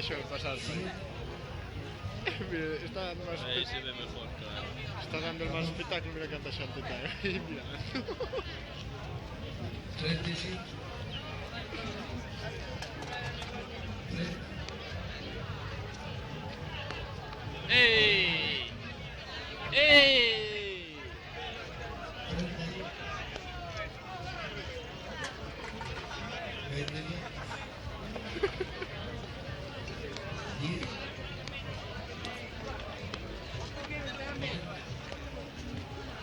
show pasarse. Mira, está dando más... Aí se ve mejor, claro. Está dando más espectáculo, mira canta xente ten. Mira. 35. Ei! Ei!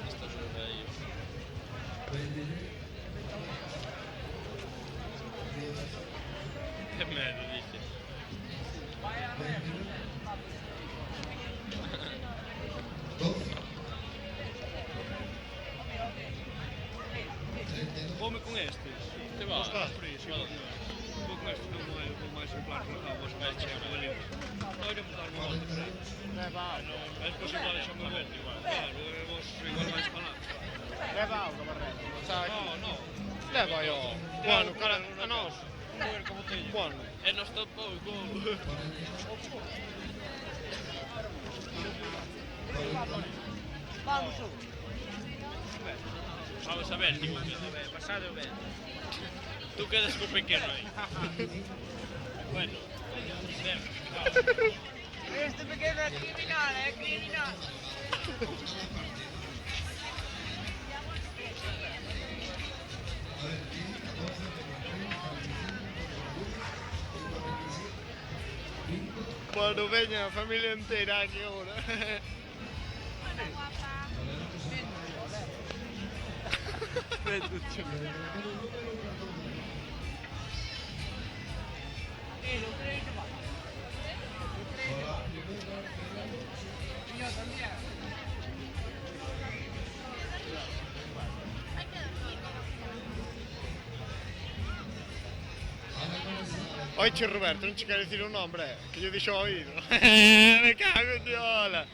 Sto giocando io. Che merda dici? Come con este? Te va? Por iso, vou con este non é o máis exemplar que leva vos que chega no ali. Non iremos dar unha volta por aí. Leva auga. É despois igual xa moi volta igual. Claro, vos igual máis falante. Leva auga, Barreto. No, no. Leva yo. Bueno, cara, a nós. Non ver como teño. Bueno. E nos topou o gol. Vamos, Vamos a ver, digo, Pasado ben. tú quedas co pequeno aí. Bueno, Este pequeno é criminal, é criminal. Bueno, veña, a familia entera aquí ahora. Oye, Roberto, non ci quero dicir un nombre, que yo dixo oído. Me cago en diola.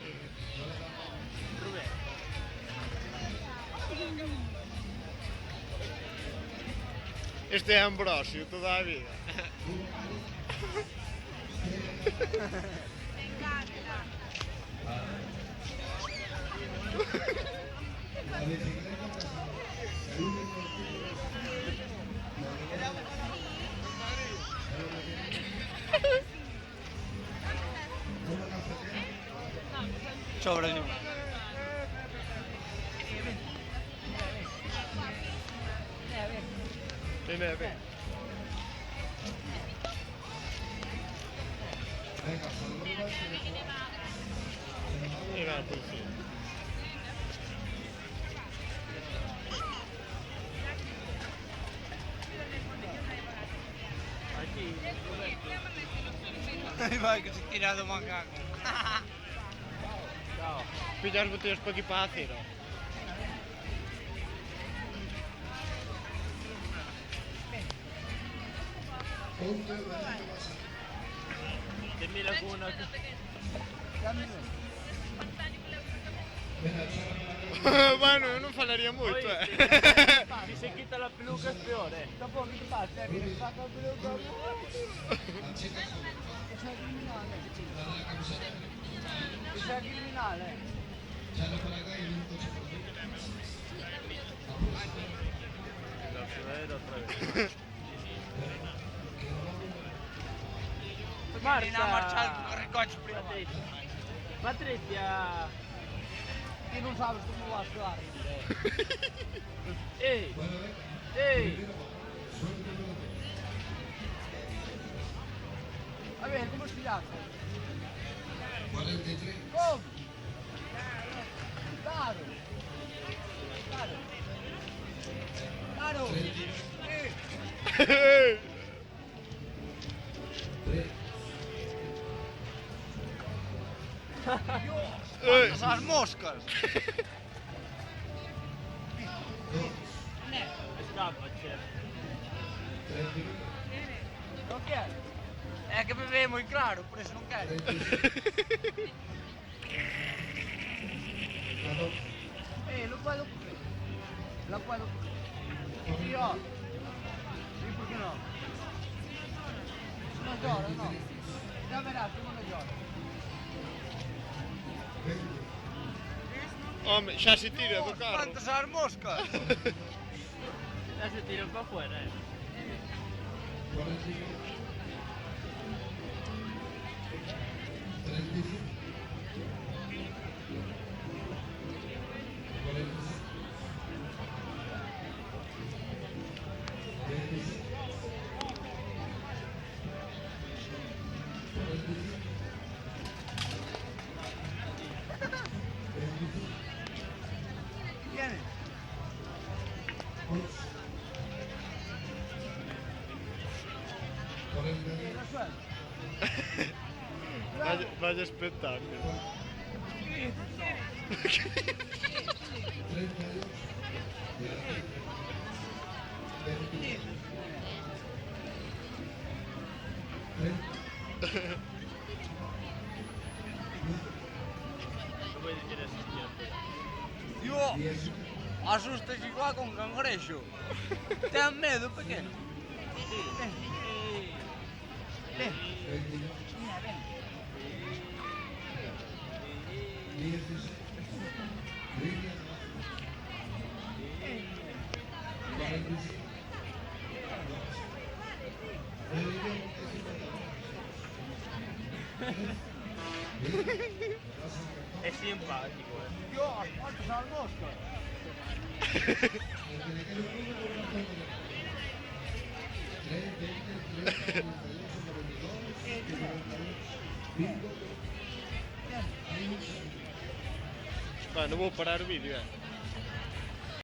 Este é Ambrosio toda a vida. Sobra di Viene, ven. Mira la policía. Vai que se tira do macaco. Pilla as botellas para aquí para a acera. dimmi laguna. Bueno, eu non falaría moito, Si se quita la peluca es peor, Dopo che fate? Mi spacca il peluca. Sei criminale. Marcia! marciare con ricocci prima. Patrizia! Tu non sai come va a stare. Ehi! Ehi! Va bene, come sfidato? 43. Come? Caro! Caro! Caro! Quantas as moscas? Scappaci! Non quero. É que bebemos, claro, por isso não quero. Lo puedo comer. Lo puedo comer. Y yo. ¿Y por qué no? No llora, no. Ya verás, cómo no llora. Home, xa se tira do carro. ¿Cuántas as moscas? Ya se tiró para afuera, ¿Viene? ¿Lo suelto? Vaya espectáculo. No voy a decir eso, Dios, asustas igual con cangrejo. Ten medo, pequeño. Ven. Ven. Mira, ven. Es simpático, Dios, ¿cuántas as moscas? Bueno, vou parar o vídeo,